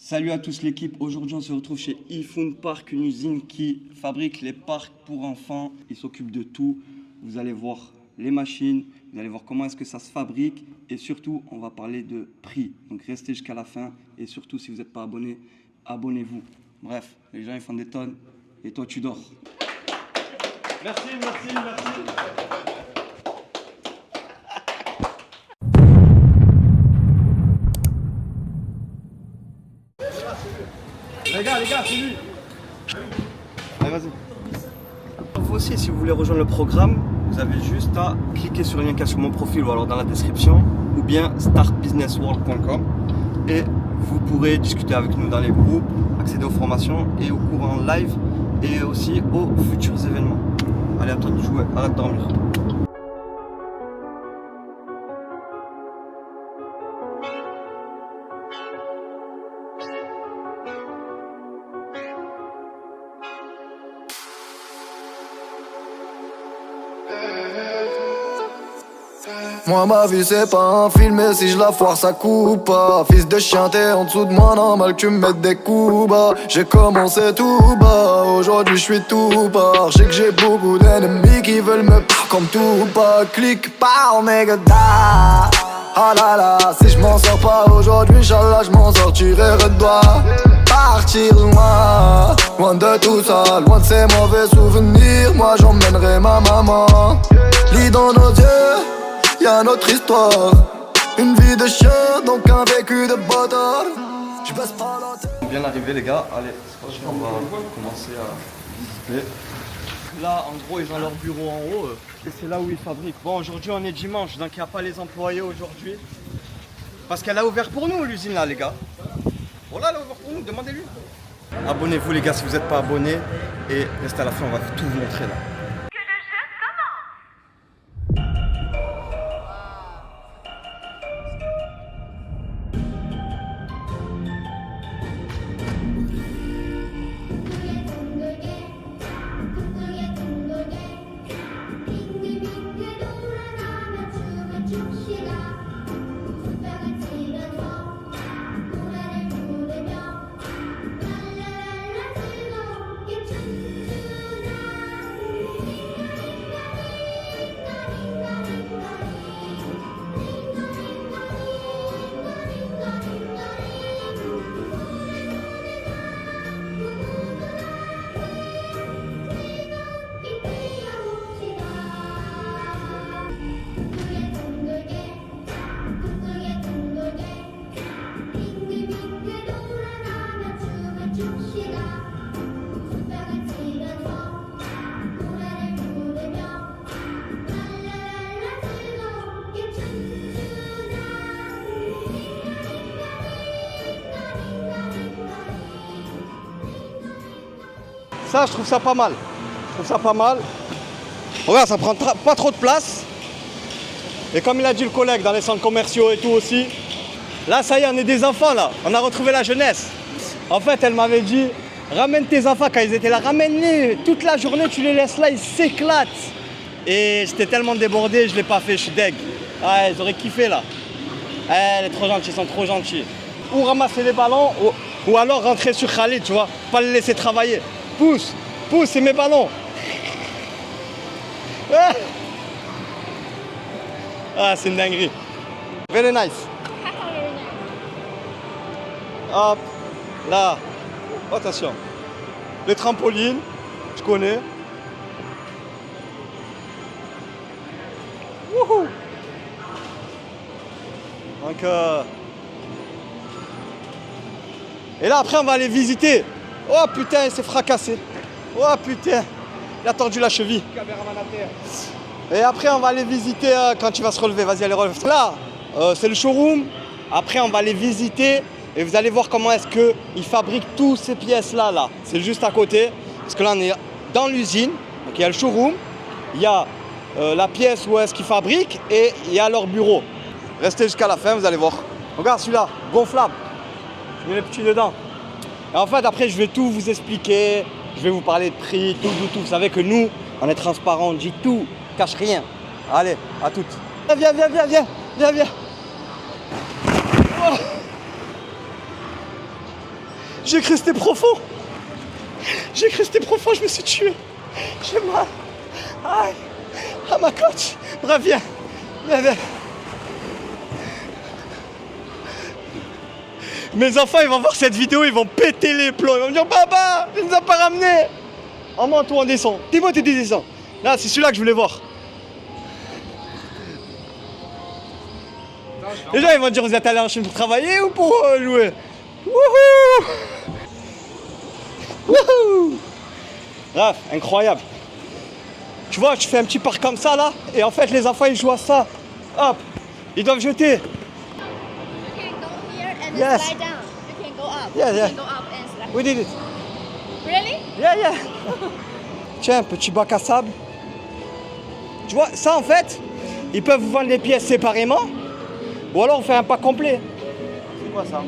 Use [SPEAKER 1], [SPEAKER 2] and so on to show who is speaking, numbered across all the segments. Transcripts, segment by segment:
[SPEAKER 1] Salut à tous l'équipe, aujourd'hui on se retrouve chez iFood Park, une usine qui fabrique les parcs pour enfants. Ils s'occupent de tout, vous allez voir les machines, vous allez voir comment est-ce que ça se fabrique et surtout on va parler de prix. Donc restez jusqu'à la fin et surtout si vous n'êtes pas abonné, abonnez-vous. Bref, les gens ils font des tonnes et toi tu dors. Merci. Les gars, c'est lui. Allez, vas-y. Vous aussi, si vous voulez rejoindre le programme, vous avez juste à cliquer sur le lien qui est sur mon profil ou alors dans la description ou bien startbusinessworld.com et vous pourrez discuter avec nous dans les groupes, accéder aux formations et aux cours en live et aussi aux futurs événements. Allez, à toi de jouer, arrête de dormir.
[SPEAKER 2] Moi ma vie c'est pas un film et si je la foire ça coupe pas. Fils de chien t'es en dessous de moi, normal que tu me mettes des coups bas. J'ai commencé tout bas, aujourd'hui je suis tout bas. Je sais que j'ai beaucoup d'ennemis qui veulent me prendre comme tout pas. Clique pas, nigga da. Ah là là, si je m'en sors pas aujourd'hui, Inch'Allah je m'en sortirai redoi. Partir loin, loin de tout ça, loin de ces mauvais souvenirs. Moi j'emmènerai ma maman. Lis dans nos yeux, y'a notre histoire. Une vie de chien, donc un vécu de bâtard. Je baisse pas la tête.
[SPEAKER 1] Bien arrivé les gars, allez, franchement on va commencer à visiter. Là en gros ils ont leur bureau en haut et c'est là où ils fabriquent. Bon aujourd'hui on est dimanche donc il n'y a pas les employés aujourd'hui. Parce qu'elle a ouvert pour nous l'usine là les gars. Voilà elle a ouvert pour nous, demandez-lui. Abonnez-vous les gars si vous n'êtes pas abonnés et restez à la fin, on va tout vous montrer là. Ça, je trouve ça pas mal. Regarde, ça prend pas trop de place. Et comme il a dit le collègue, dans les centres commerciaux et tout aussi. Là, ça y est, on est des enfants là. On a retrouvé la jeunesse. En fait, elle m'avait dit, ramène tes enfants quand ils étaient là. Ramène-les. Toute la journée, tu les laisses là, ils s'éclatent. Et j'étais tellement débordé, je l'ai pas fait, je suis deg. Ah, ils auraient kiffé là. Elle est trop gentille, ils sont trop gentils. Ou ramasser les ballons, ou alors rentrer sur Khalid, tu vois. Pas le laisser travailler. Pousse, c'est mes ballons. Ah, c'est une dinguerie. Very nice. Hop, là. Attention. Les trampolines, je connais. Wouhou. Donc, et là, après, on va aller visiter. Oh putain, il s'est fracassé. Oh putain, il a tordu la cheville. Et après, on va aller visiter quand tu vas se relever. Vas-y, allez, relève. Là, c'est le showroom. Après, on va aller visiter et vous allez voir comment est-ce qu'ils fabriquent toutes ces pièces-là. Là. C'est juste à côté. Parce que là, on est dans l'usine. Donc, il y a le showroom. Il y a la pièce où est-ce qu'ils fabriquent et il y a leur bureau. Restez jusqu'à la fin, vous allez voir. Regarde celui-là, gonflable. Je mets les petits dedans. Et en fait, après, je vais tout vous expliquer. Je vais vous parler de prix, tout. Vous savez que nous, on est transparent, on dit tout, on cache rien. Allez, à toutes. Viens. Oh. J'ai cru que c'était profond. J'ai cru que c'était profond, je me suis tué. J'ai mal. Aïe. Ah ma côte. Bref, viens. Viens. Mes enfants, ils vont voir cette vidéo, ils vont péter les plombs. Ils vont me dire, papa, il nous a pas ramené. En monte ou en descend. Dis-moi, tu descends. Là, c'est celui-là que je voulais voir. Les gens, ils vont dire, vous êtes allés en Chine pour travailler ou pour jouer? Wouhou! Wouhou! Bref, incroyable. Tu vois, tu fais un petit parc comme ça, là, et en fait, les enfants, ils jouent à ça. Hop, ils doivent jeter.
[SPEAKER 3] You can go here and
[SPEAKER 1] Yes.
[SPEAKER 3] slide down. You can go up.
[SPEAKER 1] Yeah,
[SPEAKER 3] you
[SPEAKER 1] yeah.
[SPEAKER 3] can go up and slide.
[SPEAKER 1] We did it.
[SPEAKER 3] Really?
[SPEAKER 1] Yeah. Tiens, petit bac à sable. Tu vois, ça, en fait, ils peuvent vous vendre les pièces séparément, ou alors on fait un pack complet. C'est quoi ça?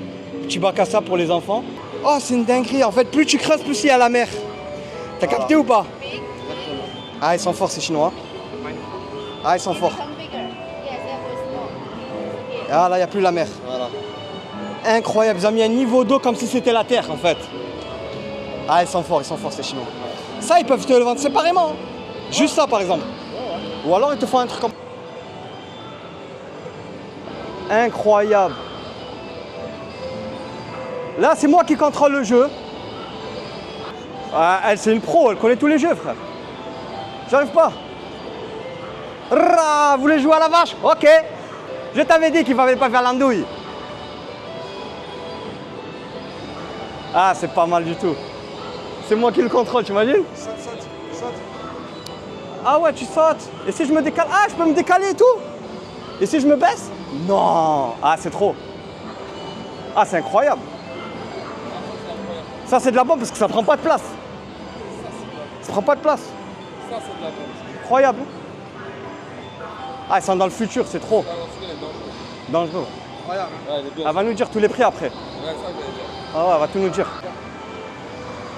[SPEAKER 1] Petit bac à sable pour les enfants. Oh, c'est une dinguerie. En fait, plus tu creuses, plus il y a la mer. T'as capté ou pas?
[SPEAKER 3] Big.
[SPEAKER 1] Ah, ils sont forts, ces Chinois. Ah, ils sont forts.
[SPEAKER 3] Become bigger. Yes, that was small. Okay.
[SPEAKER 1] Ah, là, il n'y a plus la mer. Voilà. Incroyable. Ils ont mis un niveau d'eau comme si c'était la terre, en fait. Ah, ils sont forts, ces Chinois. Ça, ils peuvent te le vendre séparément. Juste ça, par exemple. Ou alors, ils te font un truc comme... Incroyable. Là, c'est moi qui contrôle le jeu. Ah, elle, c'est une pro, elle connaît tous les jeux, frère. J'arrive pas. Rah, vous voulez jouer à la vache? Ok. Je t'avais dit qu'il ne fallait pas faire l'andouille. Ah, c'est pas mal du tout. C'est moi qui le contrôle, tu imagines? Saute. Ah ouais, tu sautes. Et si je me décale? Ah, je peux me décaler et tout? Et si je me baisse? Non. Ah, c'est trop. Ah, c'est incroyable. Ça, c'est de la bombe parce que ça prend pas de place. Ça prend pas de place.
[SPEAKER 4] Ça, c'est de la bombe.
[SPEAKER 1] Incroyable. Ah, ils sont dans le futur, c'est trop. Dangereux.
[SPEAKER 4] Incroyable. Ouais, elle est bien.
[SPEAKER 1] Elle va nous dire tous les prix après.
[SPEAKER 4] Ouais, ça, je vais dire.
[SPEAKER 1] Ah ouais, elle va tout nous dire.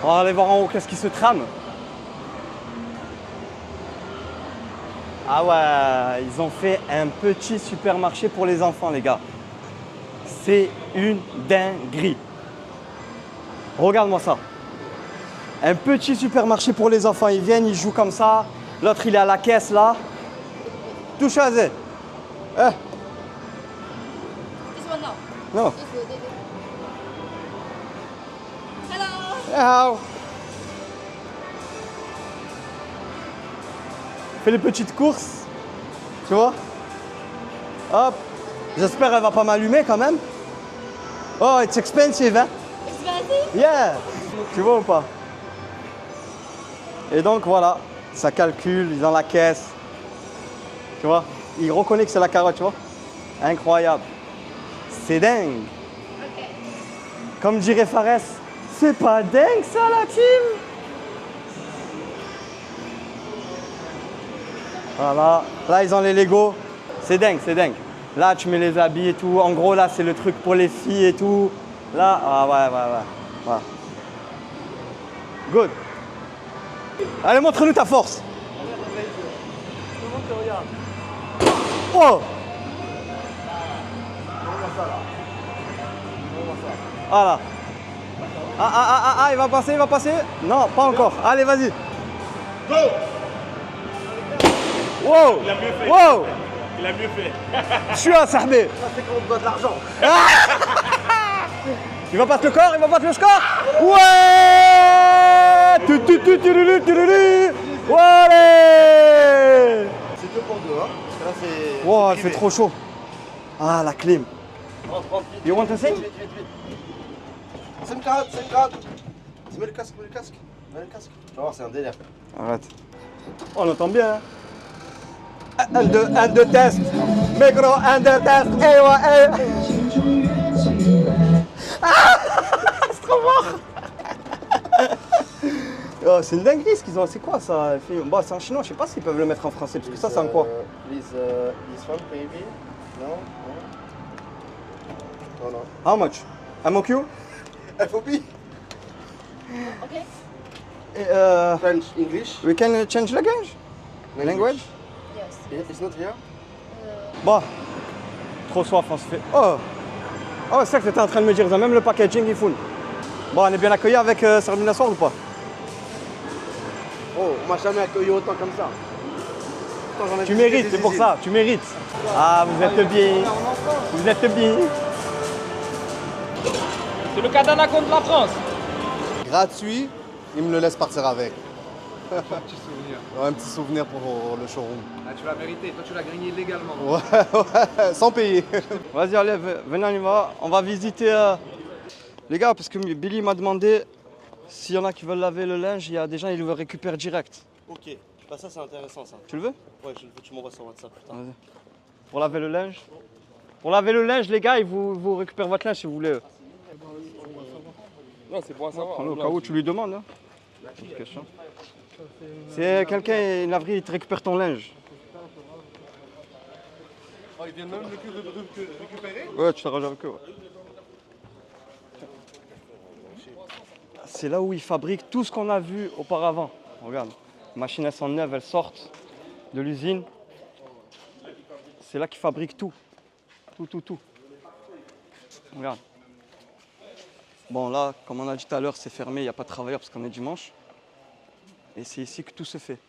[SPEAKER 1] On va aller voir en haut qu'est-ce qui se trame. Ah ouais, ils ont fait un petit supermarché pour les enfants, les gars. C'est une dinguerie. Regarde-moi ça. Un petit supermarché pour les enfants. Ils viennent, ils jouent comme ça. L'autre, il est à la caisse, là. Touche à zé. Eh,
[SPEAKER 3] This one no.
[SPEAKER 1] non.
[SPEAKER 3] This one. Hello.
[SPEAKER 1] Ciao. Fais les petites courses. Tu vois? Hop. J'espère qu'elle va pas m'allumer quand même. Oh, it's expensive, hein?
[SPEAKER 3] Expensive?
[SPEAKER 1] Yeah. Tu vois ou pas? Et donc voilà, ça calcule, ils ont la caisse. Tu vois? Il reconnaît que c'est la carotte, tu vois? Incroyable. C'est dingue.
[SPEAKER 3] Okay.
[SPEAKER 1] Comme dirait Fares, c'est pas dingue ça la team? Voilà, là ils ont les Lego. C'est dingue, c'est dingue. Là tu mets les habits et tout. En gros là c'est le truc pour les filles et tout. Là, ah ouais. Voilà. Good. Allez, montre-nous ta force. Oh! Voilà. Ah, il va passer. Non, pas encore. Allez, vas-y.
[SPEAKER 5] Go!
[SPEAKER 1] Wow!
[SPEAKER 5] Il a mieux fait.
[SPEAKER 1] Wow!
[SPEAKER 5] Il a mieux fait.
[SPEAKER 1] Je suis un sahbé.
[SPEAKER 5] Ça fait qu'on doit de l'argent.
[SPEAKER 1] Il va battre le corps, il va battre le score. Ouais! Ouais!
[SPEAKER 5] C'est 2 pour 2, hein. Parce que là, c'est.
[SPEAKER 1] Wow, il fait trop chaud. Ah, la clim.
[SPEAKER 5] Rentre, vite.
[SPEAKER 1] You want to sing?
[SPEAKER 5] Vite. C'est une carte. Mets le casque. Mets le casque. Tu vas voir, c'est un délire.
[SPEAKER 1] Arrête. On entend bien. Hein? Un, deux, test. Micro, un, deux, test. Eh ouais, Ah c'est trop fort. Oh, c'est une dinguerie ce qu'ils ont. C'est quoi ça? Bon, c'est en chinois. Je sais pas s'ils peuvent le mettre en français. Parce que ça, c'est en quoi?
[SPEAKER 5] Please, this one, maybe. No.
[SPEAKER 1] How much? MOQ?
[SPEAKER 5] FOP.
[SPEAKER 3] Okay.
[SPEAKER 5] French, English.
[SPEAKER 1] We can change language? Language?
[SPEAKER 3] Yes.
[SPEAKER 5] It's not here.
[SPEAKER 1] Bon. Trop soif, on se fait. Oh! Oh, c'est ça que t'étais en train de me dire. Ils ont même le packaging, ils font. Bon, on est bien accueillis avec Servina Soir ou pas?
[SPEAKER 5] Oh, on m'a jamais accueilli autant comme ça. Pourtant, j'en ai
[SPEAKER 1] Tu
[SPEAKER 5] visité
[SPEAKER 1] mérites,
[SPEAKER 5] des
[SPEAKER 1] c'est pour
[SPEAKER 5] usines.
[SPEAKER 1] ça, tu mérites. Ah, vous êtes bien. Vous êtes bien.
[SPEAKER 4] C'est le Katana contre la France.
[SPEAKER 6] Gratuit, il me le laisse partir avec.
[SPEAKER 4] Un petit souvenir.
[SPEAKER 6] Ouais, un petit souvenir pour le showroom.
[SPEAKER 4] Ah, tu l'as mérité. Toi, tu l'as grigné légalement.
[SPEAKER 6] Ouais, sans payer.
[SPEAKER 1] Vas-y, allez, venez, on y va. On va visiter. Les gars, parce que Billy m'a demandé s'il y en a qui veulent laver le linge, il y a des gens qui le récupèrent direct.
[SPEAKER 5] Ok, bah ça c'est intéressant ça.
[SPEAKER 1] Tu le veux?
[SPEAKER 5] Ouais, je le veux, tu m'envoies sur WhatsApp putain.
[SPEAKER 1] Vas-y. Pour laver le linge. Pour laver le linge, les gars, ils vous récupèrent votre linge si vous voulez.
[SPEAKER 4] Non, c'est pour savoir.
[SPEAKER 1] Au cas où tu lui demandes. Hein. Petite question. C'est quelqu'un, une laverie, il te récupère ton linge.
[SPEAKER 5] Oh, ils viennent même le récupérer?
[SPEAKER 1] Ouais, tu t'arranges avec eux. Ouais. C'est là où ils fabriquent tout ce qu'on a vu auparavant. Regarde, les machines elles sont neuves, elles sortent de l'usine. C'est là qu'ils fabriquent tout. Tout. Regarde. Bon là, comme on a dit tout à l'heure, c'est fermé, il n'y a pas de travailleurs parce qu'on est dimanche. Et c'est ici que tout se fait.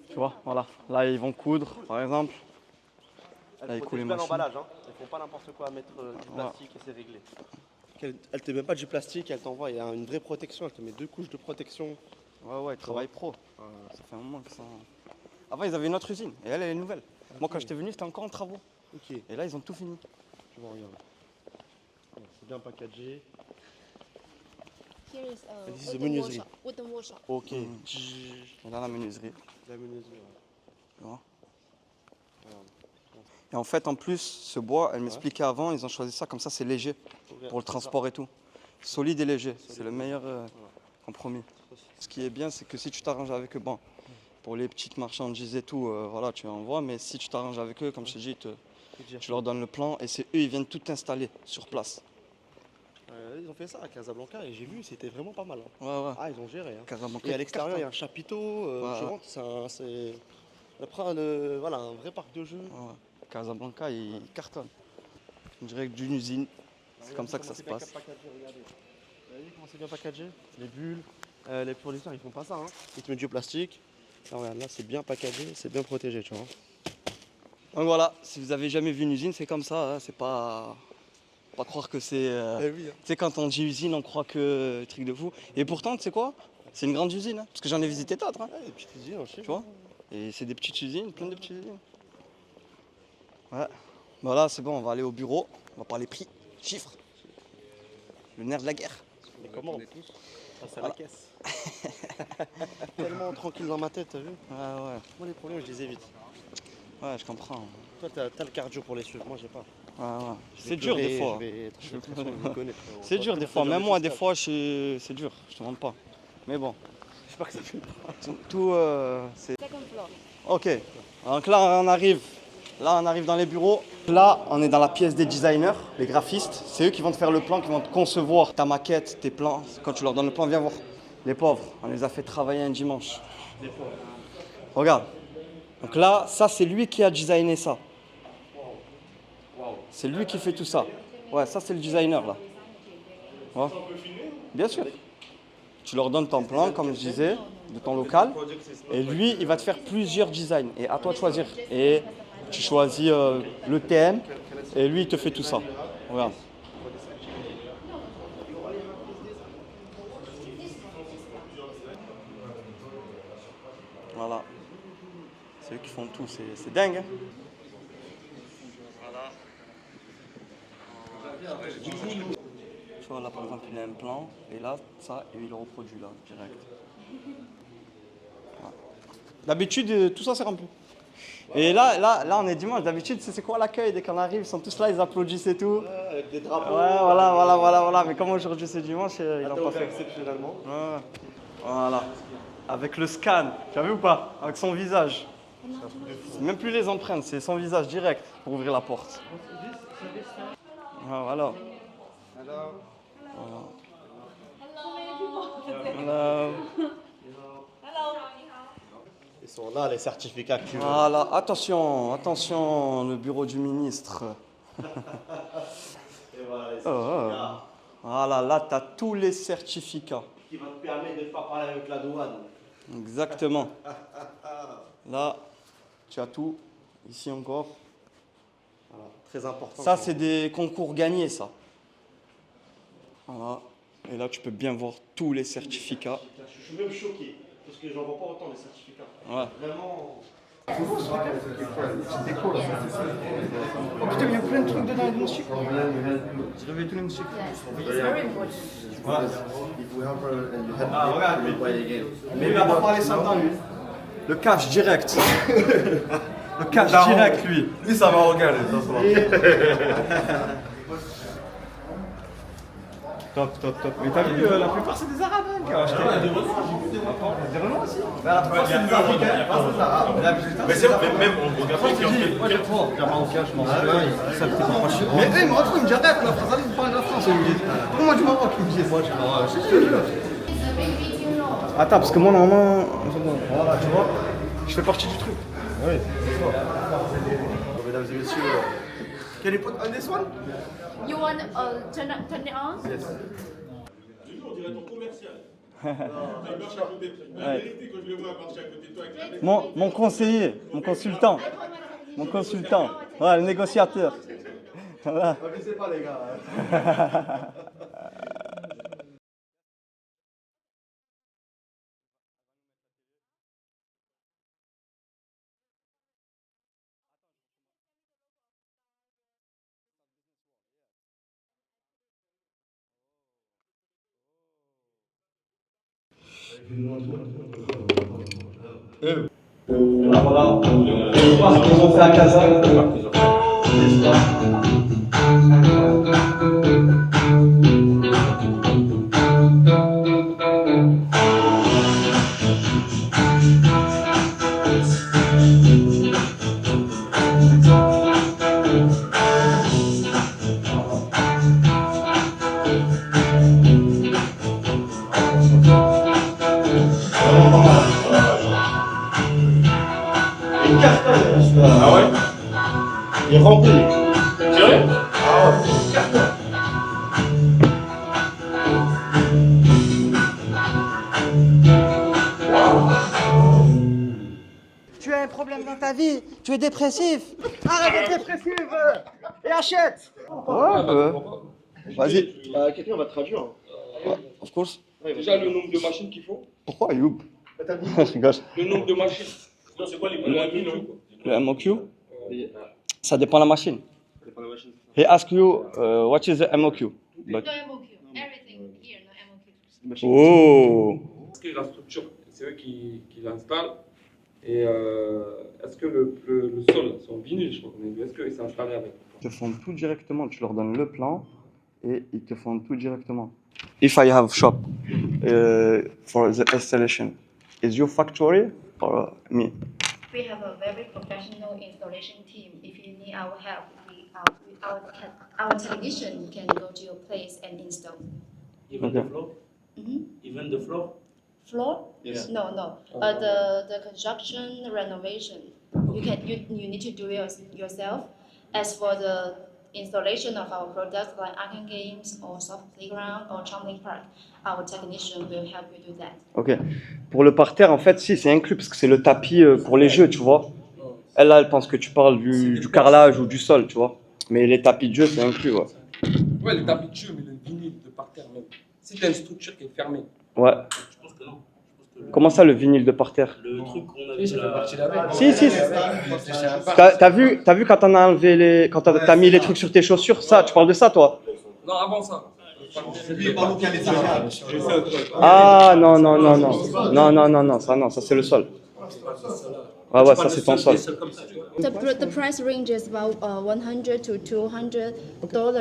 [SPEAKER 1] Tu vois, voilà. Là, ils vont coudre, par exemple. Là, ils coulent les machines.
[SPEAKER 5] l'emballage, hein. Ils font pas n'importe quoi à mettre du plastique et c'est réglé. Elle te met pas du plastique, elle t'envoie, il y a une vraie protection, elle te met 2 couches de protection.
[SPEAKER 1] Ouais, ils travaillent pro. Ça fait un moment que ça... Avant, ils avaient une autre usine et elle est nouvelle. Moi, quand j'étais venu, c'était encore en travaux.
[SPEAKER 5] Ok,
[SPEAKER 1] Et là, ils ont tout fini.
[SPEAKER 5] je vois, regarde. C'est bien packagé.
[SPEAKER 3] Here is a
[SPEAKER 5] This is a
[SPEAKER 3] wooden
[SPEAKER 5] menuiserie.
[SPEAKER 3] workshop. Wooden workshop.
[SPEAKER 5] Ok.
[SPEAKER 1] Et là, la menuiserie.
[SPEAKER 5] La menuiserie, ouais.
[SPEAKER 1] Tu vois. Et en fait, en plus, ce bois, elle m'expliquait avant, ils ont choisi ça, comme ça, c'est léger pour le transport et tout. Solide et léger, c'est le meilleur compromis. Ce qui est bien, c'est que si tu t'arranges avec eux, bon, pour les petites marchandises et tout, voilà, tu envoies, mais si tu t'arranges avec eux, comme je te dis, tu leur donnes le plan et c'est eux, ils viennent tout installer sur place.
[SPEAKER 5] Ils ont fait ça à Casablanca et j'ai vu, c'était vraiment pas mal. Hein.
[SPEAKER 1] Ouais.
[SPEAKER 5] Ah, ils ont géré. Hein.
[SPEAKER 1] Casablanca,
[SPEAKER 5] Et à l'extérieur, il y a un chapiteau. Je rentre, c'est voilà, un vrai parc de jeux.
[SPEAKER 1] Ouais. Casablanca, il cartonne. On dirait que d'une usine, c'est comme ça que ça se passe.
[SPEAKER 5] Vous avez vu comment c'est bien packagé? Les bulles, les fournisseurs, ils font pas ça. Hein. Ils te mettent du plastique. Là, regarde, là, c'est bien packagé, c'est bien protégé, tu vois.
[SPEAKER 1] Donc voilà, si vous avez jamais vu une usine, c'est comme ça. Hein, c'est pas croire que c'est.
[SPEAKER 5] Oui, hein.
[SPEAKER 1] Tu sais, quand on dit usine, on croit que truc de fou. Et pourtant, tu sais quoi? C'est une grande usine, hein, parce que j'en ai visité d'autres. Hein,
[SPEAKER 5] Ouais, des petites usines, je sais.
[SPEAKER 1] tu vois? Et c'est des petites usines, plein de petites usines. Ouais. Voilà, c'est bon, on va aller au bureau. On va parler prix, chiffres. Le nerf de la guerre.
[SPEAKER 5] Mais comment? Face à la caisse. Tellement tranquille dans ma tête, t'as vu?
[SPEAKER 1] Ouais.
[SPEAKER 5] Moi, les problèmes, je les évite.
[SPEAKER 1] Ouais, je comprends.
[SPEAKER 5] Toi, t'as le cardio pour les suivre, moi, j'ai pas.
[SPEAKER 1] Ouais.
[SPEAKER 5] Je vais
[SPEAKER 1] C'est dur
[SPEAKER 5] pleurer,
[SPEAKER 1] des fois.
[SPEAKER 5] je vais être je me connais, frérot.
[SPEAKER 1] C'est dur des fois. Même moi, des fois, c'est dur. Je te demande pas. Mais bon.
[SPEAKER 5] J'espère que ça fait pas.
[SPEAKER 1] Tout, c'est.
[SPEAKER 3] Second floor.
[SPEAKER 1] Ok. Donc là, on arrive. Là, on arrive dans les bureaux. Là, on est dans la pièce des designers, les graphistes. C'est eux qui vont te faire le plan, qui vont te concevoir ta maquette, tes plans. Quand tu leur donnes le plan, viens voir. Les pauvres, on les a fait travailler un dimanche.
[SPEAKER 5] Les pauvres.
[SPEAKER 1] Regarde. Donc là, ça, c'est lui qui a designé ça. C'est lui qui fait tout ça. Ouais, ça, c'est le designer, là. Ouais. Bien sûr. Tu leur donnes ton plan, comme je disais, de ton local. Et lui, il va te faire plusieurs designs. Et à toi de choisir. Et tu choisis le thème. Et lui, il te fait tout ça. Regarde. Voilà. C'est eux qui font tout. C'est dingue. Hein. Tu vois, là, par exemple, il a un plan. Et là, ça, et il le reproduit là, direct. Voilà. D'habitude, tout ça, c'est rempli. Et là, on est dimanche. D'habitude, c'est quoi l'accueil dès qu'on arrive? Ils sont tous là, ils applaudissent et tout.
[SPEAKER 5] Avec des drapeaux.
[SPEAKER 1] Ouais, voilà. Mais comme aujourd'hui, c'est dimanche, ils l'ont pas fait.
[SPEAKER 5] Exceptionnellement.
[SPEAKER 1] Ouais. Voilà. Avec le scan. Tu as vu ou pas? Avec son visage. C'est même plus les empreintes, c'est son visage direct pour ouvrir la porte. Ah, voilà. Hello.
[SPEAKER 5] Ils sont là, les certificats que tu veux.
[SPEAKER 1] Voilà, attention, le bureau du ministre.
[SPEAKER 5] Et voilà, les
[SPEAKER 1] Oh,
[SPEAKER 5] certificats.
[SPEAKER 1] Voilà, là, tu as tous les certificats.
[SPEAKER 5] Qui va te permettre de ne pas parler avec la douane.
[SPEAKER 1] Exactement. Là, tu as tout. Ici encore.
[SPEAKER 5] Voilà, très important.
[SPEAKER 1] Ça, c'est des concours gagnés, ça. Voilà. Et là, tu peux bien voir tous les certificats.
[SPEAKER 5] Je suis même choqué, parce que j'en vois pas autant les certificats.
[SPEAKER 1] Ouais.
[SPEAKER 5] Vraiment.
[SPEAKER 1] Putain, il y a plein de trucs dedans avec mon sucre. Je réveille tous les sucre. Ah, regarde. Mais il va pas parler sans temps, lui. Le cash direct. Le cash direct, lui.
[SPEAKER 6] Lui, ça m'a regardé.
[SPEAKER 1] Top. Mais t'as vu, la plupart c'est des Arabes qui ont acheté. Des Renault aussi. La plupart c'est des Africains.
[SPEAKER 6] Mais c'est même on regarde pas qui ont fait.
[SPEAKER 1] Moi j'ai trop. Les Marocains, je m'en souviens, ça me fait pas chier. Mais eux, ils me retrouvent, ils me disent arrête, la France, allez, vous parlez de la France, ils me disent. Pourquoi du Maroc, ils me disent. Moi je suis attends, parce que moi normalement. Voilà, tu vois, je fais partie du truc. Oui, c'est ça.
[SPEAKER 6] Mesdames et messieurs,
[SPEAKER 1] Can you put on this one?
[SPEAKER 3] You want turn it on?
[SPEAKER 6] yes.
[SPEAKER 7] On dirait ton commercial. Il marche à côté. Mais la vérité, quand je le vois marcher à côté de toi avec la mec,
[SPEAKER 1] Mon conseiller, mon consultant. Mon consultant. Ouais, le négociateur. Voilà.
[SPEAKER 6] Je sais pas, les gars.
[SPEAKER 1] Voilà. Ils ont fait à Casa.
[SPEAKER 7] Ah ouais?
[SPEAKER 5] Il est rempli.
[SPEAKER 7] Sérieux?
[SPEAKER 1] Tu as un problème dans ta vie, tu es dépressif. Arrête d'être dépressif et achète. Ouais, vas-y.
[SPEAKER 5] Quelqu'un va traduire.
[SPEAKER 1] Of course.
[SPEAKER 4] Déjà, le nombre de machines qu'il faut.
[SPEAKER 1] Pourquoi Youb? Je rigole.
[SPEAKER 4] Le nombre de machines.
[SPEAKER 7] Non, c'est quoi les moyens non?
[SPEAKER 1] Le MOQ, ça dépend de la machine. He ask you what is the MOQ. But...
[SPEAKER 3] No MOQ. Everything here, no MOQ.
[SPEAKER 1] Oh.
[SPEAKER 4] Est-ce que la structure, c'est eux qui l'installent? Et est-ce que le sol, c'est en vinyle, je crois qu'on a vu, est-ce qu'il s'est installé avec?
[SPEAKER 1] Ils te font tout directement, tu leur donnes le plan et ils te font tout directement. If I have shop for the installation, is your factory or me?
[SPEAKER 3] We have a very professional installation team. If you need our help, our technician can go to your place and install.
[SPEAKER 7] Even
[SPEAKER 1] Okay.
[SPEAKER 7] the floor?
[SPEAKER 3] Mhm.
[SPEAKER 7] Even the floor?
[SPEAKER 3] Floor?
[SPEAKER 7] Yes.
[SPEAKER 3] No. The construction renovation, you need to do it yourself. As for the installation of our products like Arkham Games or Soft Playground or Chongling Park, our technician will help you do that.
[SPEAKER 1] Ok. Pour le parterre, en fait, si, c'est inclus parce que c'est le tapis pour les jeux, tu vois. Elle, là, elle pense que tu parles du carrelage ou du sol, tu vois. Mais les tapis de jeu, c'est inclus, ouais.
[SPEAKER 4] Ouais, les tapis de jeu, mais le vinyle de parterre même. Si tu as une structure qui est fermée.
[SPEAKER 1] Ouais.
[SPEAKER 7] Je pense que non.
[SPEAKER 1] Comment ça, le vinyle de parterre?
[SPEAKER 7] Le truc qu'on a
[SPEAKER 4] Oui, ça fait partie de la veille.
[SPEAKER 1] Si. T'as vu quand on a enlevé quand t'as mis les trucs sur tes chaussures, ça, tu parles de ça, toi?
[SPEAKER 4] Non, avant ça.
[SPEAKER 1] Ah non, ça c'est le sol. Ouais, ça c'est ton sol.
[SPEAKER 3] The price range is about $100 to $200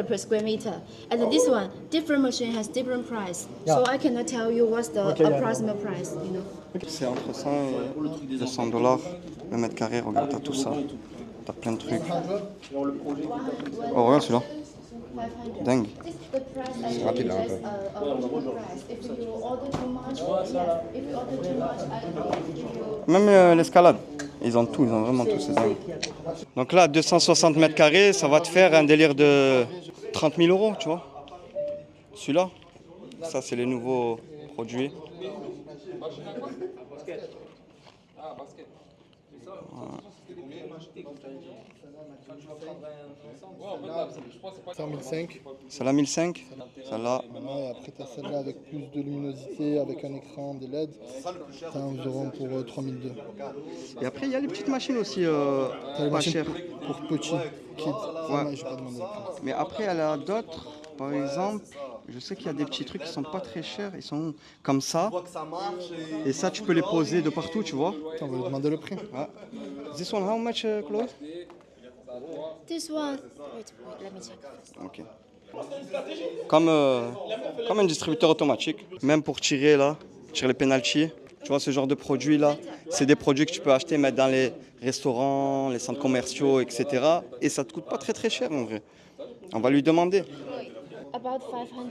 [SPEAKER 3] per square meter. And this one, different machine has different price. So I cannot tell you what's the approximate price, you know.
[SPEAKER 1] C'est entre 100 et $200 le mètre carré, regarde, t'as tout ça. T'as plein de trucs. Oh, regarde celui-là. Dingue.
[SPEAKER 3] C'est rapide là un peu.
[SPEAKER 1] Même l'escalade, ils ont tout, ils ont vraiment tout, c'est dingue. Donc là, 260 mètres carrés, ça va te faire un délire de 30 000 €, tu vois. Celui-là, ça c'est les nouveaux produits.
[SPEAKER 8] C'est en 1005.
[SPEAKER 1] C'est la 1005. Celle-là,
[SPEAKER 8] Et après, tu as celle-là avec plus de luminosité, avec un écran, des LED. Tu as environ pour 3002.
[SPEAKER 1] et après il y a les petites machines aussi
[SPEAKER 8] T'as les
[SPEAKER 1] pas
[SPEAKER 8] machines
[SPEAKER 1] chères.
[SPEAKER 8] pour petits, kids.
[SPEAKER 1] Ouais.
[SPEAKER 8] Ouais, j'ai pas demandé le prix.
[SPEAKER 1] Mais après elle a d'autres, par exemple, je sais qu'il y a des petits trucs qui sont pas très chers, ils sont comme ça. Et ça tu peux les poser de partout, tu vois.
[SPEAKER 8] Attends, on va lui demander le prix.
[SPEAKER 1] Ouais. This one how much, Chloé?
[SPEAKER 3] This one, wait, let me check.
[SPEAKER 1] Ok. Comme un distributeur automatique, même pour tirer là, tirer les penalties. Tu vois ce genre de produits là, c'est des produits que tu peux acheter, mettre dans les restaurants, les centres commerciaux, etc. Et ça te coûte pas très très cher en vrai. On va lui demander.
[SPEAKER 3] About 500.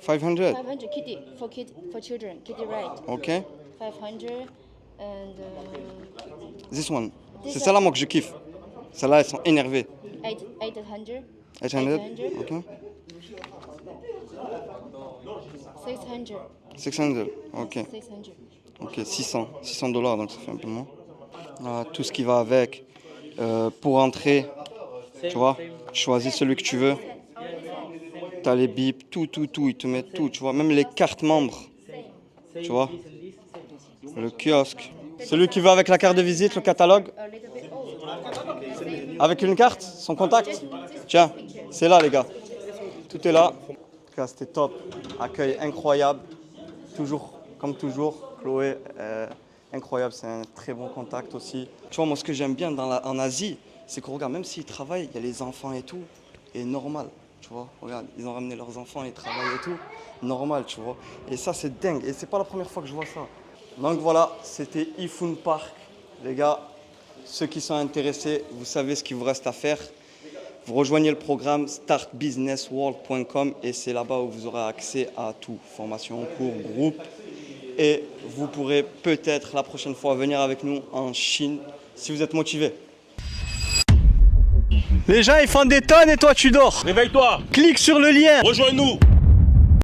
[SPEAKER 1] 500.
[SPEAKER 3] 500 kitty, for children, kitty ride.
[SPEAKER 1] Ok.
[SPEAKER 3] 500 and
[SPEAKER 1] This one. C'est celle-là moi que je kiffe. Celles-là elles sont énervées.
[SPEAKER 3] 800.
[SPEAKER 1] 800. Ok.
[SPEAKER 3] 600.
[SPEAKER 1] 600. Ok.
[SPEAKER 3] 600.
[SPEAKER 1] Ok, 600 $, donc ça fait un peu moins. Tout ce qui va avec. Pour entrer, tu vois, tu choisis celui que tu veux. Tu as les bips, tout, ils te mettent tout, tu vois, même les cartes membres. Tu vois, le kiosque. Celui qui va avec la carte de visite, le catalogue.
[SPEAKER 3] A little bit old.
[SPEAKER 1] Avec une carte, son contact. Tiens, c'est là les gars. Tout est là. En tout cas, c'était top. Accueil incroyable. Toujours, comme toujours, Chloé, incroyable. C'est un très bon contact aussi. Tu vois, moi, ce que j'aime bien en Asie, c'est qu'on regarde, même s'ils travaillent, il y a les enfants et tout, et normal. Tu vois, regarde, ils ont ramené leurs enfants, ils travaillent et tout. Normal, tu vois. Et ça, c'est dingue. Et c'est pas la première fois que je vois ça. Donc voilà, c'était Ifun Park. Les gars, ceux qui sont intéressés, vous savez ce qu'il vous reste à faire. Vous rejoignez le programme startbusinessworld.com et c'est là-bas où vous aurez accès à tout. Formation, cours, groupe. Et vous pourrez peut-être la prochaine fois venir avec nous en Chine si vous êtes motivé. Les gens ils font des tonnes et toi tu dors.
[SPEAKER 7] Réveille-toi,
[SPEAKER 1] Clique sur le lien.
[SPEAKER 7] rejoins-nous.